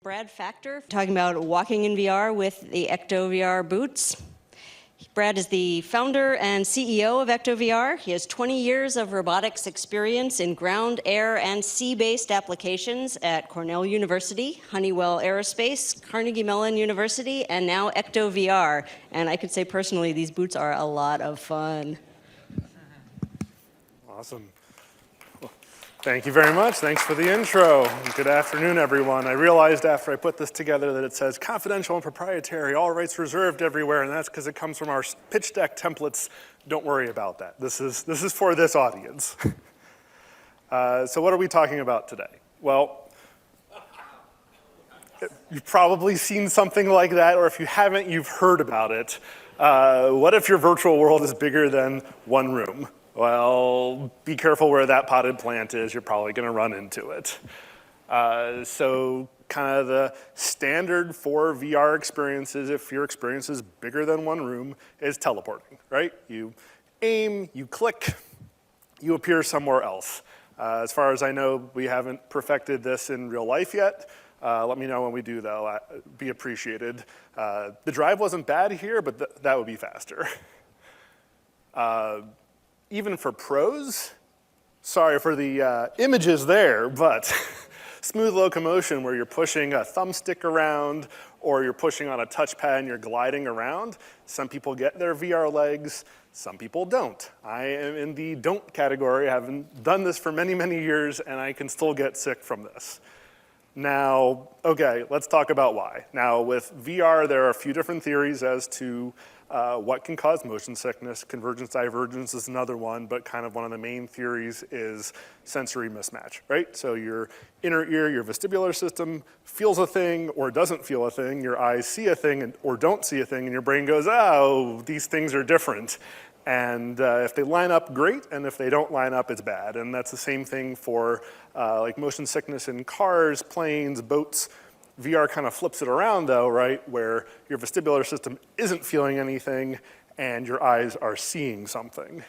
Brad Factor, talking about walking in VR with the EKTO VR boots. Brad is the founder and CEO of EKTO VR. He has 20 years of robotics experience in ground, air, and sea-based applications at Cornell University, Honeywell Aerospace, Carnegie Mellon University, and now EKTO VR. And I could say personally, these boots are a lot of fun. Awesome. Thank you very much. Thanks for the intro. Good afternoon, everyone. I realized after I put this together that it says confidential and proprietary, all rights reserved everywhere, and that's because it comes from our pitch deck templates. Don't worry about that. This is for this audience. So what are we talking about today? Well, you've probably seen something like that, or if you haven't, you've heard about it. What if your virtual world is bigger than one room? Well, be careful where that potted plant is. You're probably going to run into it. So kind of the standard for VR experiences, if your experience is bigger than one room, is teleporting, right? You aim, you click, you appear somewhere else. As far as I know, we haven't perfected this in real life yet. Let me know when we do, though. Be appreciated. The drive wasn't bad here, but that would be faster. Even for pros, sorry for the images there, but smooth locomotion where you're pushing a thumbstick around or you're pushing on a touchpad and you're gliding around. Some people get their VR legs, some people don't. I am in the don't category. I haven't done this for many, many years, and I can still get sick from this. Now, okay, let's talk about why. Now, with VR, there are a few different theories as to what can cause motion sickness. Convergence divergence is another one, but kind of one of the main theories is sensory mismatch, right? So your inner ear, your vestibular system feels a thing or doesn't feel a thing. Your eyes see a thing or don't see a thing, and your brain goes, oh, these things are different. And if they line up, great, and if they don't line up, it's bad. And that's the same thing for like motion sickness in cars, planes, boats. VR kind of flips it around though, right? Where your vestibular system isn't feeling anything and your eyes are seeing something.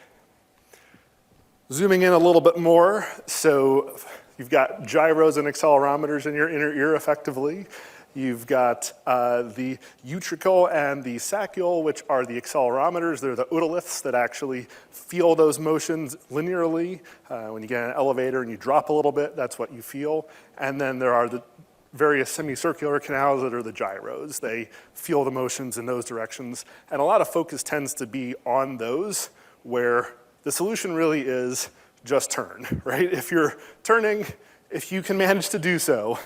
Zooming in a little bit more, so you've got gyros and accelerometers in your inner ear effectively. You've got the utricle and the saccule, which are the accelerometers. They're the otoliths that actually feel those motions linearly. When you get in an elevator and you drop a little bit, that's what you feel. And then there are the various semicircular canals that are the gyros. They feel the motions in those directions. And a lot of focus tends to be on those where the solution really is just turn, right? If you're turning, if you can manage to do so,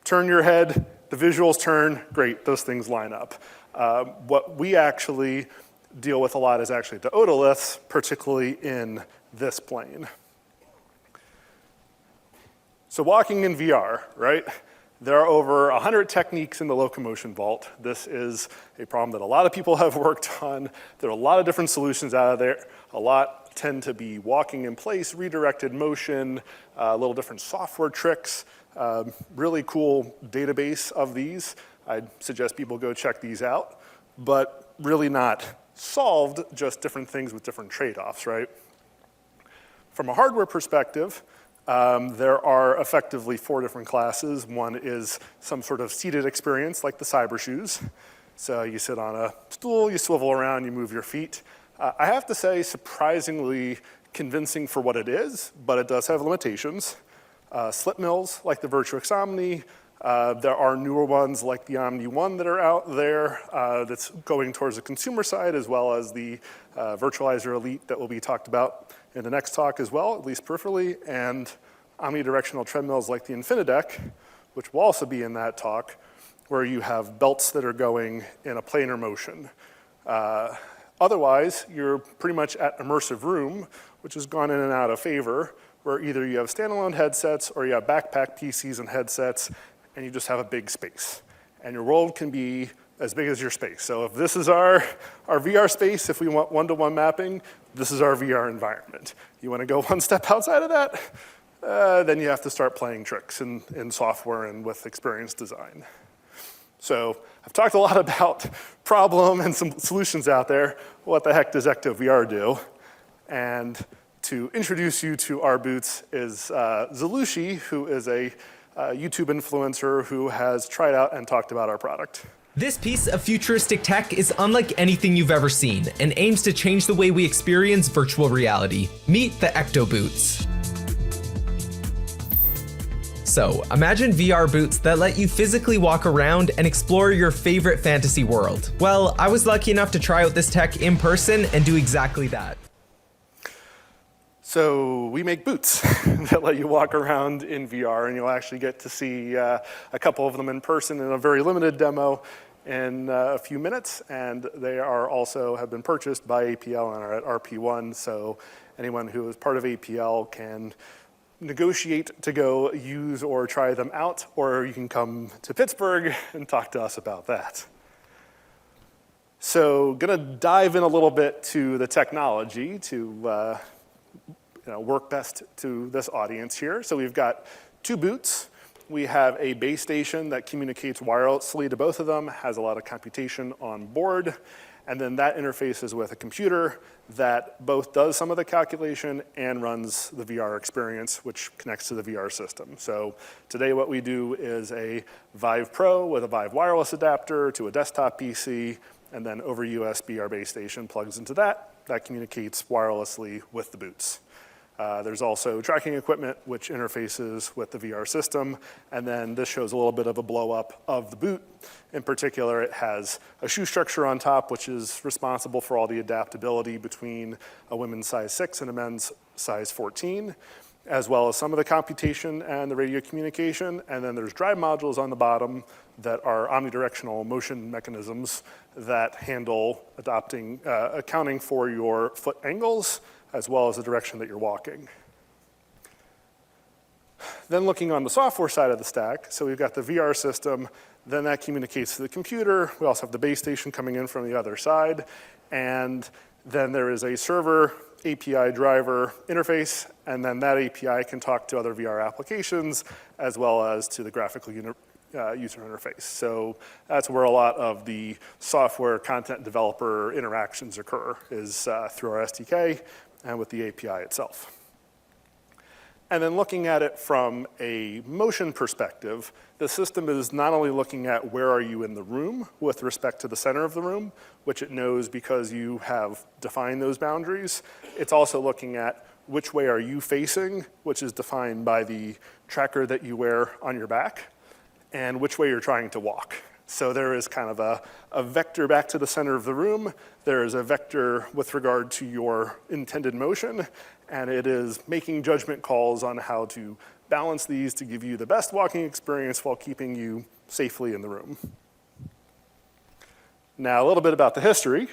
turn your head, the visuals turn, great, those things line up. What we actually deal with a lot is actually the otoliths, particularly in this plane. So walking in VR, right? There are over 100 techniques in the locomotion vault. This is a problem that a lot of people have worked on. There are a lot of different solutions out of there. A lot tend to be walking in place, redirected motion, little different software tricks. Really cool database of these. I'd suggest people go check these out, but really not solved, just different things with different trade-offs, right? From a hardware perspective, there are effectively 4 different classes. One is some sort of seated experience like the cyber shoes. So you sit on a stool, you swivel around, you move your feet. I have to say, surprisingly convincing for what it is, but it does have limitations. Slip mills like the Virtuix Omni. There are newer ones like the Omni One that are out there that's going towards the consumer side, as well as the Virtualizer Elite that will be talked about in the next talk as well, at least peripherally, and omnidirectional treadmills like the Infinidec, which will also be in that talk, where you have belts that are going in a planar motion. Otherwise, you're pretty much at immersive room, which has gone in and out of favor, where either you have standalone headsets or you have backpack PCs and headsets, and you just have a big space. And your world can be as big as your space. So if this is our VR space, if we want one-to-one mapping, this is our VR environment. You want to go one step outside of that, then you have to start playing tricks in software and with experience design. So I've talked a lot about problem and some solutions out there. What the heck does EKTO VR do? And to introduce you to our boots is Zalushi, who is a YouTube influencer who has tried out and talked about our product. This piece of futuristic tech is unlike anything you've ever seen and aims to change the way we experience virtual reality. Meet the EKTO boots. So, imagine VR boots that let you physically walk around and explore your favorite fantasy world. Well, I was lucky enough to try out this tech in person and do exactly that. So we make boots that let you walk around in VR, and you'll actually get to see a couple of them in person in a very limited demo in a few minutes, and they are also have been purchased by APL and are at RP1, so anyone who is part of APL can negotiate to go use or try them out, or you can come to Pittsburgh and talk to us about that. So gonna dive in a little bit to the technology to work best to this audience here. So we've got two boots. We have a base station that communicates wirelessly to both of them, has a lot of computation on board, and then that interfaces with a computer that both does some of the calculation and runs the VR experience, which connects to the VR system. So today what we do is a Vive Pro with a Vive wireless adapter to a desktop PC, and then over USB our base station plugs into that. That communicates wirelessly with the boots. There's also tracking equipment which interfaces with the VR system, and then this shows a little bit of a blow up of the boot. In particular, it has a shoe structure on top which is responsible for all the adaptability between a women's size 6 and a men's size 14, as well as some of the computation and the radio communication. And then there's drive modules on the bottom that are omnidirectional motion mechanisms that handle accounting for your foot angles, as well as the direction that you're walking. Then looking on the software side of the stack, so we've got the VR system, then that communicates to the computer. We also have the base station coming in from the other side, and then there is a server API driver interface, and then that API can talk to other VR applications, as well as to the graphical user interface. So that's where a lot of the software content developer interactions occur, is through our SDK and with the API itself. And then looking at it from a motion perspective, the system is not only looking at where are you in the room with respect to the center of the room, which it knows because you have defined those boundaries. It's also looking at which way are you facing, which is defined by the tracker that you wear on your back, and which way you're trying to walk. So there is kind of a vector back to the center of the room. There is a vector with regard to your intended motion, and it is making judgment calls on how to balance these to give you the best walking experience while keeping you safely in the room. Now, a little bit about the history.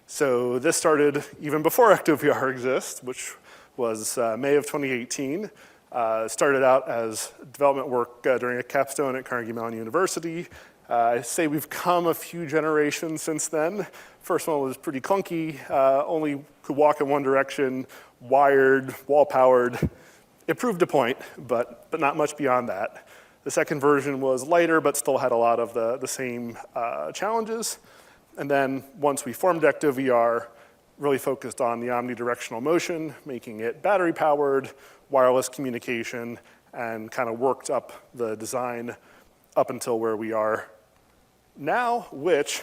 So this started even before EKTO VR exists, which was May of 2018. Started out as development work during a capstone at Carnegie Mellon University. I say we've come a few generations since then. First one was pretty clunky, only could walk in one direction, wired, wall-powered. It proved a point, but not much beyond that. The second version was lighter, but still had a lot of the same challenges. And then once we formed EKTO VR, really focused on the omnidirectional motion, making it battery-powered, wireless communication, and kind of worked up the design up until where we are now, which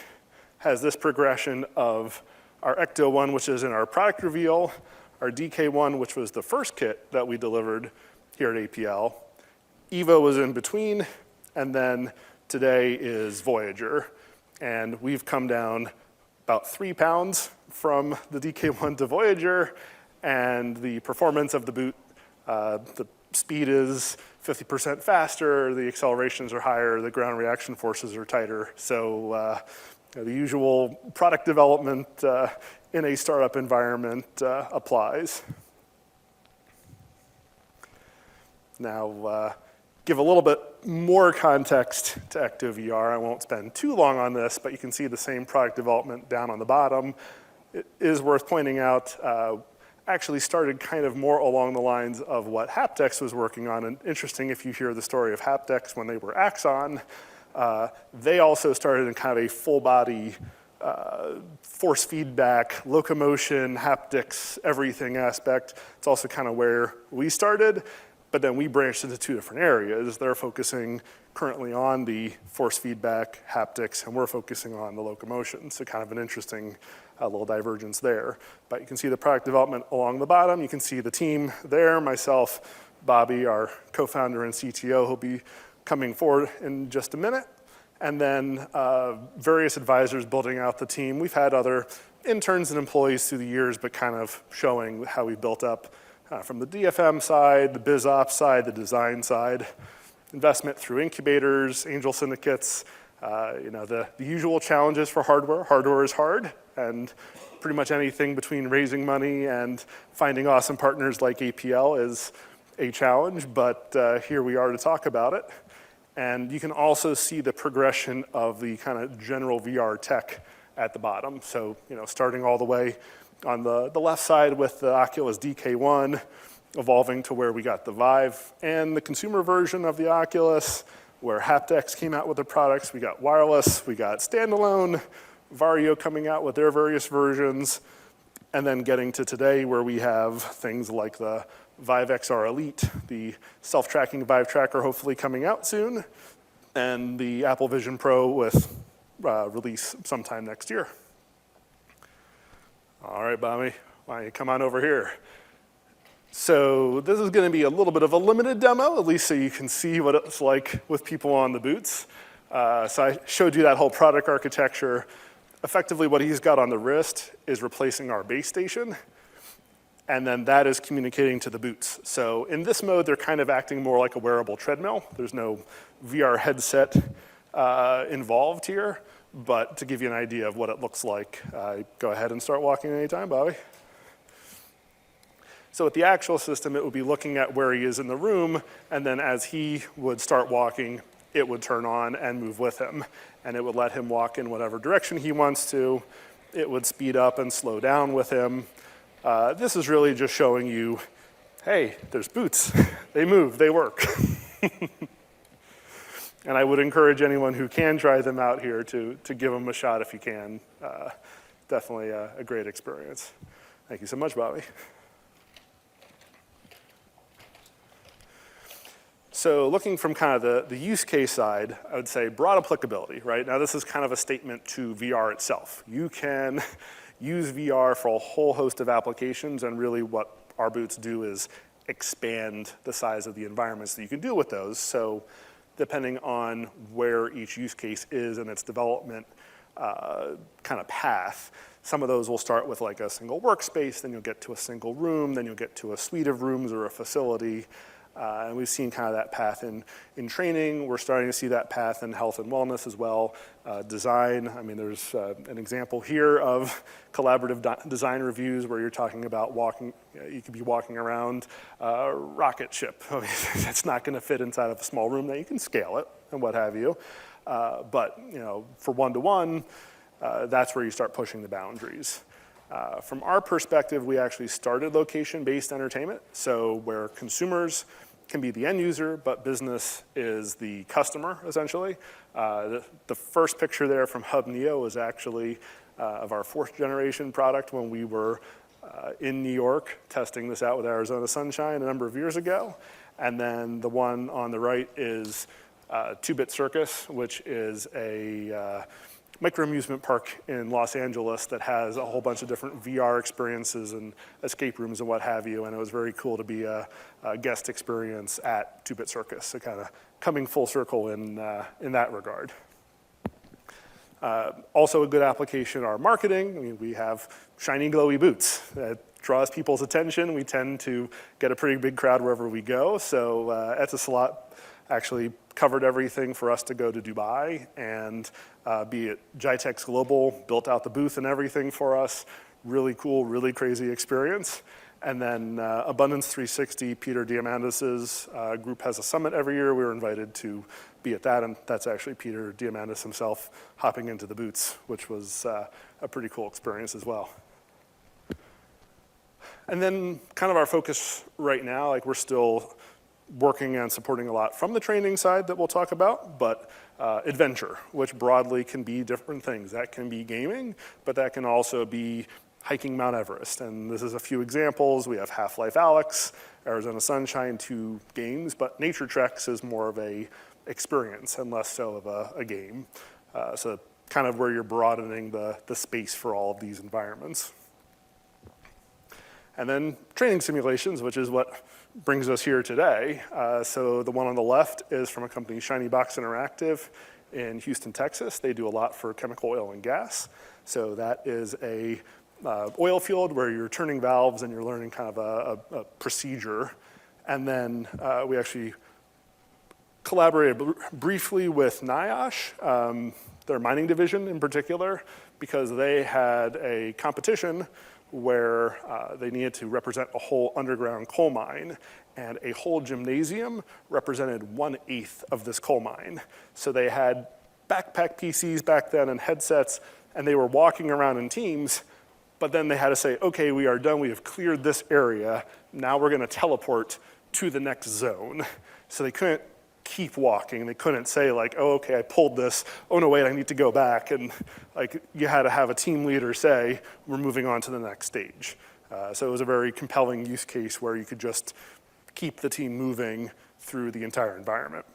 has this progression of our EKTO 1, which is in our product reveal, our DK1, which was the first kit that we delivered here at APL. EVO was in between, and then today is Voyager. And we've come down about 3 pounds from the DK1 to Voyager, and the performance of the boot, the speed is 50% faster, the accelerations are higher, the ground reaction forces are tighter. So the usual product development in a startup environment applies. Now, give a little bit more context to EKTO VR. I won't spend too long on this, but you can see the same product development down on the bottom. It is worth pointing out, actually started kind of more along the lines of what Haptex was working on. And interesting, if you hear the story of Haptex when they were Axon, they also started in kind of a full body force feedback, locomotion, haptics, everything aspect. It's also kind of where we started. But then we branched into two different areas. They're focusing currently on the force feedback, haptics, and we're focusing on the locomotion. So kind of an interesting little divergence there. But you can see the product development along the bottom. You can see the team there, myself, Bobby, our co-founder and CTO, who'll be coming forward in just a minute. And then various advisors building out the team. We've had other interns and employees through the years, but kind of showing how we built up from the DFM side, the biz ops side, the design side, investment through incubators, angel syndicates, the usual challenges for hardware. Hardware is hard, and pretty much anything between raising money and finding awesome partners like APL is a challenge, but here we are to talk about it. And you can also see the progression of the kind of general VR tech at the bottom. So, starting all the way on the left side with the Oculus DK1, evolving to where we got the Vive and the consumer version of the Oculus, where haptics came out with their products. We got wireless, we got standalone, Vario coming out with their various versions, and then getting to today where we have things like the Vive XR Elite, the self-tracking Vive tracker hopefully coming out soon, and the Apple Vision Pro with release sometime next year. All right, Bobby, why don't you come on over here? So this is going to be a little bit of a limited demo, at least so you can see what it's like with people on the boots. So I showed you that whole product architecture. Effectively, what he's got on the wrist is replacing our base station, and then that is communicating to the boots. So in this mode, they're kind of acting more like a wearable treadmill. There's no VR headset involved here, but to give you an idea of what it looks like, go ahead and start walking anytime, Bobby. So with the actual system, it would be looking at where he is in the room, and then as he would start walking, it would turn on and move with him, and it would let him walk in whatever direction he wants to. It would speed up and slow down with him. This is really just showing you, hey, there's boots. They move, they work. And I would encourage anyone who can try them out here to give them a shot if you can. Definitely a great experience. Thank you so much, Bobby. So looking from kind of the use case side, I would say broad applicability, right? Now this is kind of a statement to VR itself. You can use VR for a whole host of applications, and really what our boots do is expand the size of the environments that you can do with those. So depending on where each use case is in its development kind of path, some of those will start with like a single workspace, then you'll get to a single room, then you'll get to a suite of rooms or a facility. And we've seen kind of that path in training. We're starting to see that path in health and wellness as well. Design, I mean, there's an example here of collaborative design reviews where you're talking about walking, you could be walking around a rocket ship. I mean, that's not gonna fit inside of a small room. Now you can scale it and what have you. But for one-to-one, that's where you start pushing the boundaries. From our perspective, we actually started location-based entertainment, so where consumers can be the end user, but business is the customer, essentially. The first picture there from Hub Neo is actually of our 4th generation product when we were in New York testing this out with Arizona Sunshine a number of years ago. And then the one on the right is 2-Bit Circus, which is a micro amusement park in Los Angeles that has a whole bunch of different VR experiences and escape rooms and what have you, and it was very cool to be a guest experience at 2-Bit Circus, so kind of coming full circle in that regard. Also a good application are marketing. I mean, we have shiny glowy boots that draws people's attention. We tend to get a pretty big crowd wherever we go, so Etisalat actually covered everything for us to go to Dubai, and be it Jitex Global built out the booth and everything for us. Really cool, really crazy experience. And then Abundance 360, Peter Diamandis' group has a summit every year. We were invited to be at that, and that's actually Peter Diamandis himself hopping into the boots, which was a pretty cool experience as well. And then kind of our focus right now, like we're still working on supporting a lot from the training side that we'll talk about, but adventure, which broadly can be different things. That can be gaming, but that can also be hiking Mount Everest. And this is a few examples. We have Half-Life Alyx, Arizona Sunshine, 2 games, but Nature Treks is more of a experience and less so of a game. So kind of where you're broadening the space for all of these environments. And then training simulations, which is what brings us here today. So the one on the left is from a company, Shiny Box Interactive in Houston, Texas. They do a lot for chemical, oil, and gas. So that is a oil field where you're turning valves and you're learning kind of a procedure. And then we actually collaborated briefly with NIOSH, their mining division in particular, because they had a competition where they needed to represent a whole underground coal mine, and a whole gymnasium represented 1/8 of this coal mine. So they had backpack PCs back then and headsets, and they were walking around in teams, but then they had to say, okay, we are done, we have cleared this area, now we're gonna teleport to the next zone. So they couldn't keep walking. They couldn't say like, oh, okay, I pulled this. Oh no, wait, I need to go back. And like, you had to have a team leader say, we're moving on to the next stage. So it was a very compelling use case where you could just keep the team moving through the entire environment.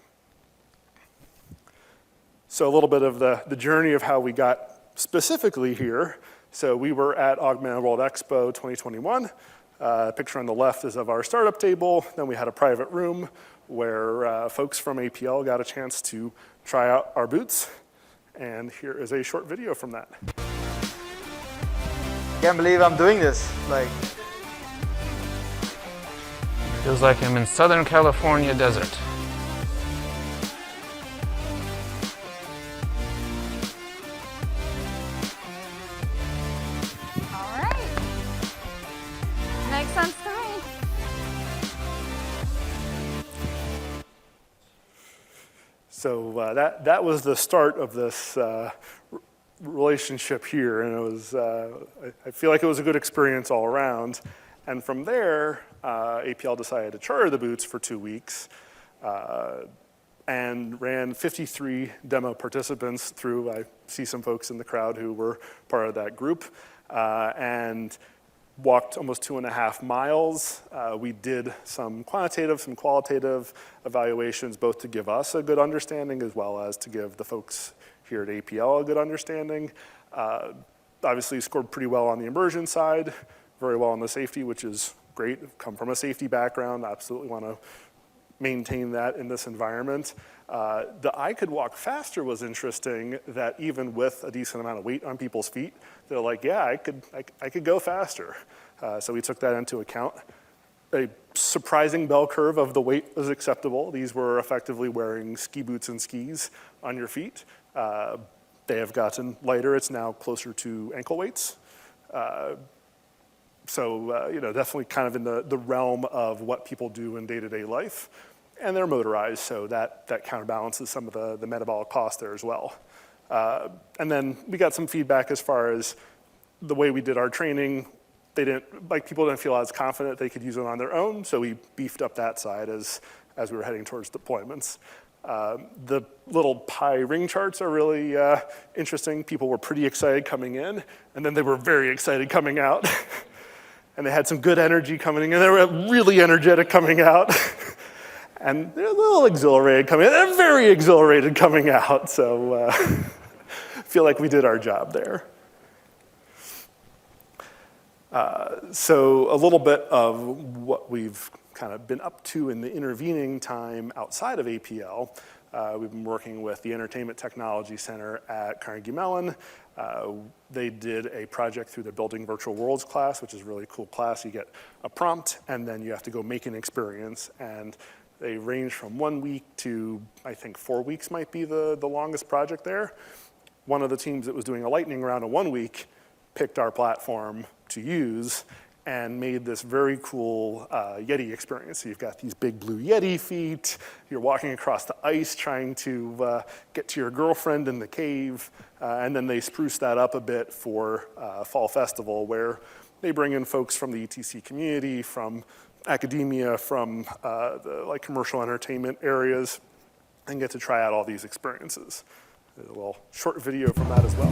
So a little bit of the journey of how we got specifically here. So we were at Augmented World Expo 2021. Picture on the left is of our startup table. Then we had a private room where folks from APL got a chance to try out our boots. And here is a short video from that. I can't believe I'm doing this. Like, feels like I'm in Southern California desert. All right. Makes sense to me. So that was the start of this relationship here, and it was I feel like it was a good experience all around. And from there, APL decided to charter the boots for 2 weeks and ran 53 demo participants through. I see some folks in the crowd who were part of that group, and walked almost 2.5 miles. We did some quantitative, some qualitative evaluations, both to give us a good understanding as well as to give the folks here at APL a good understanding. Obviously scored pretty well on the immersion side, very well on the safety, which is great. Come from a safety background, absolutely want to maintain that in this environment. The I could walk faster was interesting, that even with a decent amount of weight on people's feet, they're like, yeah, I could go faster. So we took that into account. A surprising bell curve of the weight was acceptable. These were effectively wearing ski boots and skis on your feet. They have gotten lighter. It's now closer to ankle weights. So definitely kind of in the realm of what people do in day-to-day life. And they're motorized, so that counterbalances some of the metabolic cost there as well. And then we got some feedback as far as the way we did our training. People didn't feel as confident they could use it on their own, so we beefed up that side as we were heading towards deployments. The little pie ring charts are really interesting. People were pretty excited coming in, and then they were very excited coming out. And they had some good energy coming in, and they were really energetic coming out. And they're a little exhilarated coming in. They're very exhilarated coming out. So I feel like we did our job there. So a little bit of what we've kind of been up to in the intervening time outside of APL. We've been working with the Entertainment Technology Center at Carnegie Mellon. They did a project through the Building Virtual Worlds class, which is a really cool class. You get a prompt, and then you have to go make an experience. And they range from 1 week to, I think, 4 weeks might be the longest project there. One of the teams that was doing a lightning round in 1 week picked our platform to use and made this very cool Yeti experience. So you've got these big blue Yeti feet, you're walking across the ice trying to get to your girlfriend in the cave, and then they spruce that up a bit for Fall Festival, where they bring in folks from the ETC community, from academia, from the commercial entertainment areas, and get to try out all these experiences. There's a little short video from that as well.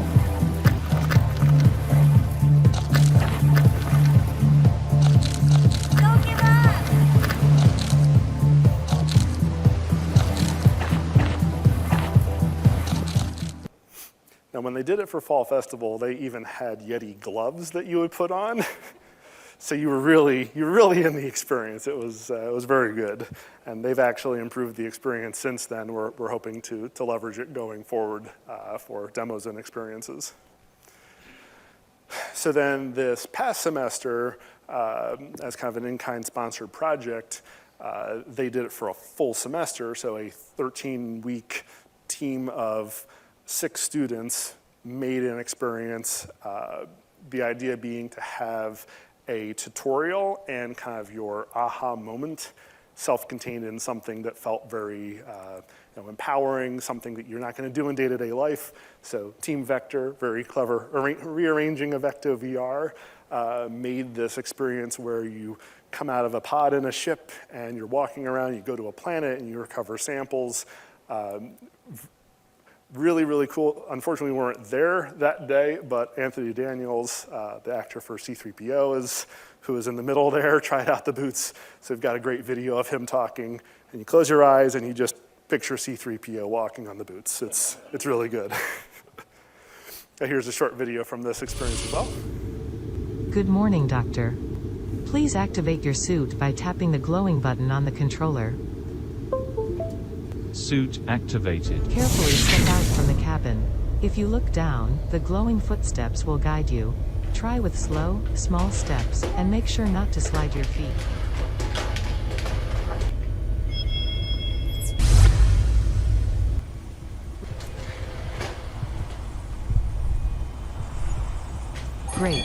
Now, when they did it for Fall Festival, they even had Yeti gloves that you would put on. So you were really in the experience. It was very good. And they've actually improved the experience since then. We're hoping to leverage it going forward for demos and experiences. So then this past semester, as kind of an in-kind sponsored project, they did it for a full semester, so a 13-week team of 6 students made an experience. The idea being to have a tutorial and kind of your aha moment self-contained in something that felt very empowering, something that you're not going to do in day-to-day life. So Team Vector, very clever rearranging of EKTO VR, made this experience where you come out of a pod in a ship and you're walking around, you go to a planet and you recover samples. Really, really cool. Unfortunately, we weren't there that day, but Anthony Daniels, the actor for C-3PO, who is in the middle there, tried out the boots. So we've got a great video of him talking, and you close your eyes and you just picture C-3PO walking on the boots. It's really good. Here's a short video from this experience as well. Good morning, Doctor. Please activate your suit by tapping the glowing button on the controller. Suit activated. Carefully step out from the cabin. If you look down, the glowing footsteps will guide you. Try with slow, small steps, and make sure not to slide your feet. Great.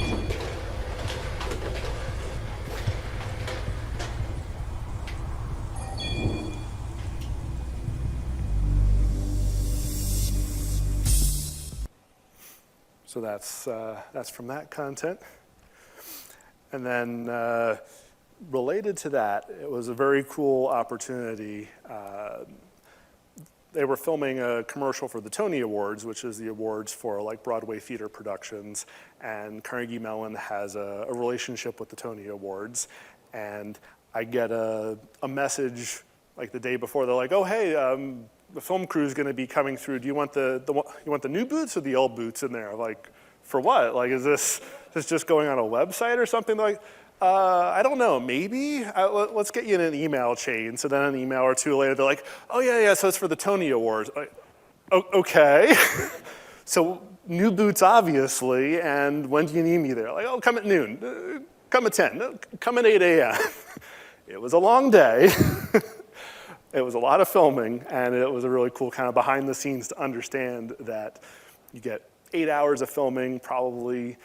So that's from that content. And then related to that, it was a very cool opportunity. They were filming a commercial for the Tony Awards, which is the awards for like Broadway theater productions. And Carnegie Mellon has a relationship with the Tony Awards. And I get a message like the day before. They're like, "Oh, hey, the film crew is going to be coming through. Do you want the new boots or the old boots in there?" I'm like, "For what? Like, is this just going on a website or something?" They're like, I don't know, maybe. Let's get you in an email chain. So then an email or two later, they're like, "Oh yeah, so it's for the Tony Awards." Like, okay. So new boots, obviously. And when do you need me there? Like, "Oh, come at noon. Come at 10. Come at 8 a.m. It was a long day. It was a lot of filming, and it was a really cool kind of behind the scenes to understand that you get 8 hours of filming, probably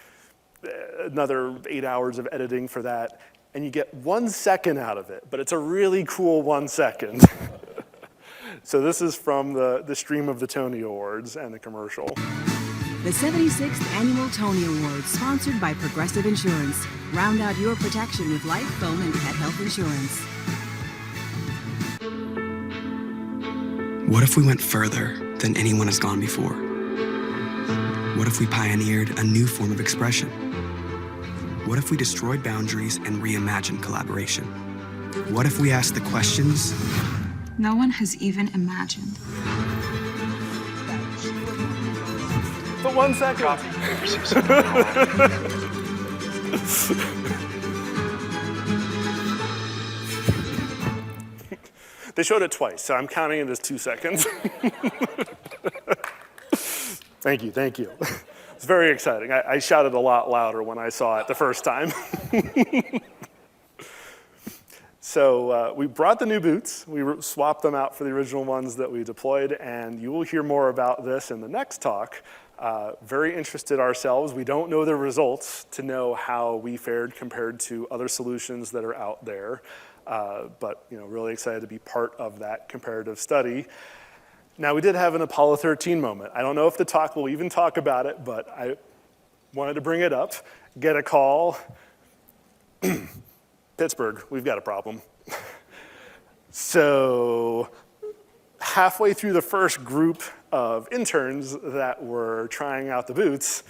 another 8 hours of editing for that, and you get 1 second out of it, but it's a really cool 1 second. So this is from the stream of the Tony Awards and the commercial. The 76th Annual Tony Awards, sponsored by Progressive Insurance. Round out your protection with life, foam, and pet health insurance. What if we went further than anyone has gone before? What if we pioneered a new form of expression? What if we destroyed boundaries and reimagined collaboration? What if we asked the questions no one has even imagined? But 1 second. They showed it twice, so I'm counting it as 2 seconds. Thank you. It's very exciting. I shouted a lot louder when I saw it the first time. So we brought the new boots. We swapped them out for the original ones that we deployed, and you will hear more about this in the next talk. Very interested ourselves. We don't know the results to know how we fared compared to other solutions that are out there. But really excited to be part of that comparative study. Now, we did have an Apollo 13 moment. I don't know if the talk will even talk about it, but I wanted to bring it up. Get a call. Pittsburgh, we've got a problem. So halfway through the first group of interns that were trying out the boots,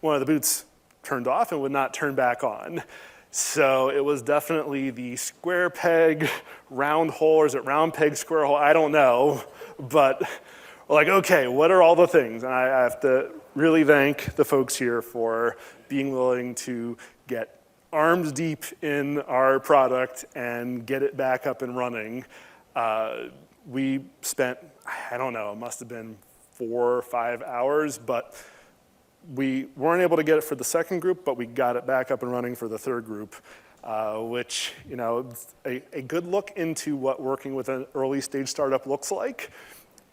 one of the boots turned off and would not turn back on. So it was definitely the square peg, round hole, or is it round peg, square hole? I don't know. But we're like, okay, what are all the things? And I have to really thank the folks here for being willing to get arms deep in our product and get it back up and running. We spent, I don't know, it must have been 4 or 5 hours, but we weren't able to get it for the second group, but we got it back up and running for the third group, which, you know, a good look into what working with an early stage startup looks like.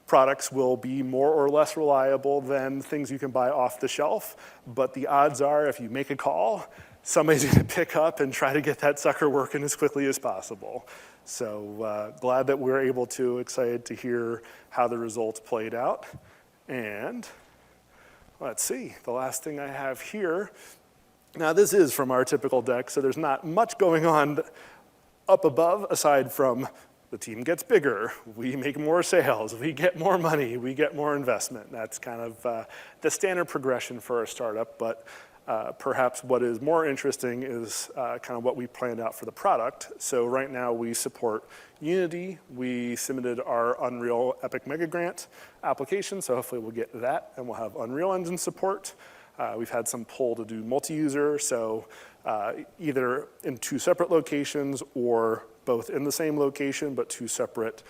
Products will be more or less reliable than things you can buy off the shelf, but the odds are if you make a call, somebody's gonna pick up and try to get that sucker working as quickly as possible. So glad that we're able to, excited to hear how the results played out. And let's see, the last thing I have here. Now this is from our typical deck, so there's not much going on up above aside from the team gets bigger, we make more sales, we get more money, we get more investment. That's kind of the standard progression for a startup, but perhaps what is more interesting is kind of what we planned out for the product. So right now we support Unity. We submitted our Unreal Epic Mega Grant application, so hopefully we'll get that and we'll have Unreal Engine support. We've had some pull to do multi-user, so either in 2 separate locations or both in the same location but 2 separate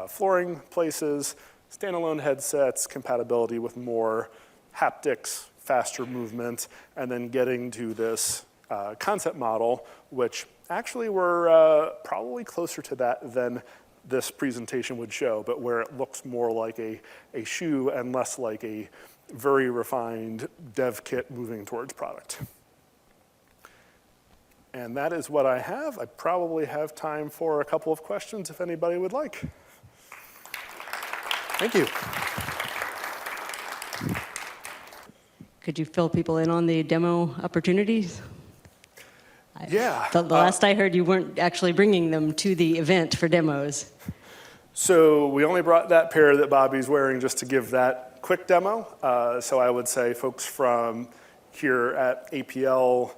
flooring places, standalone headsets, compatibility with more haptics, faster movement, and then getting to this concept model, which actually we're probably closer to that than this presentation would show, but where it looks more like a shoe and less like a very refined dev kit moving towards product. And that is what I have. I probably have time for a couple of questions if anybody would like. Thank you. Could you fill people in on the demo opportunities? Yeah. The last I heard, you weren't actually bringing them to the event for demos. So we only brought that pair that Bobby's wearing just to give that quick demo. So I would say folks from here at APL,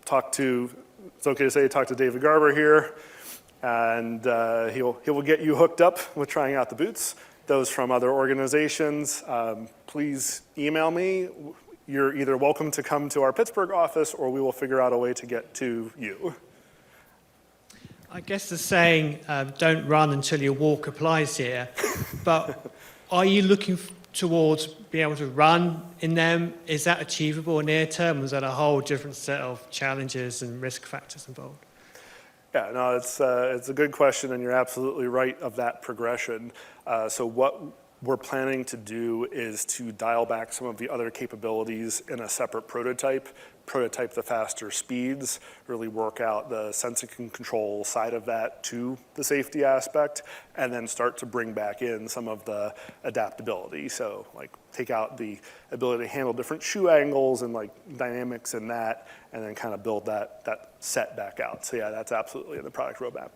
it's okay to say, talk to David Garber here, and he will get you hooked up with trying out the boots. Those from other organizations, please email me. You're either welcome to come to our Pittsburgh office or we will figure out a way to get to you. I guess the saying, don't run until you walk applies here, but are you looking towards being able to run in them? Is that achievable near term, or is that a whole different set of challenges and risk factors involved? Yeah, no, it's a good question, and you're absolutely right of that progression. So what we're planning to do is to dial back some of the other capabilities in a separate prototype the faster speeds, really work out the sensing and control side of that to the safety aspect, and then start to bring back in some of the adaptability. So like take out the ability to handle different shoe angles and like dynamics in that, and then kind of build that set back out. So yeah, that's absolutely in the product roadmap.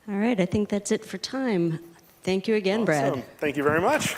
All right, I think that's it for time. Thank you again, Awesome. Brad. Thank you very much.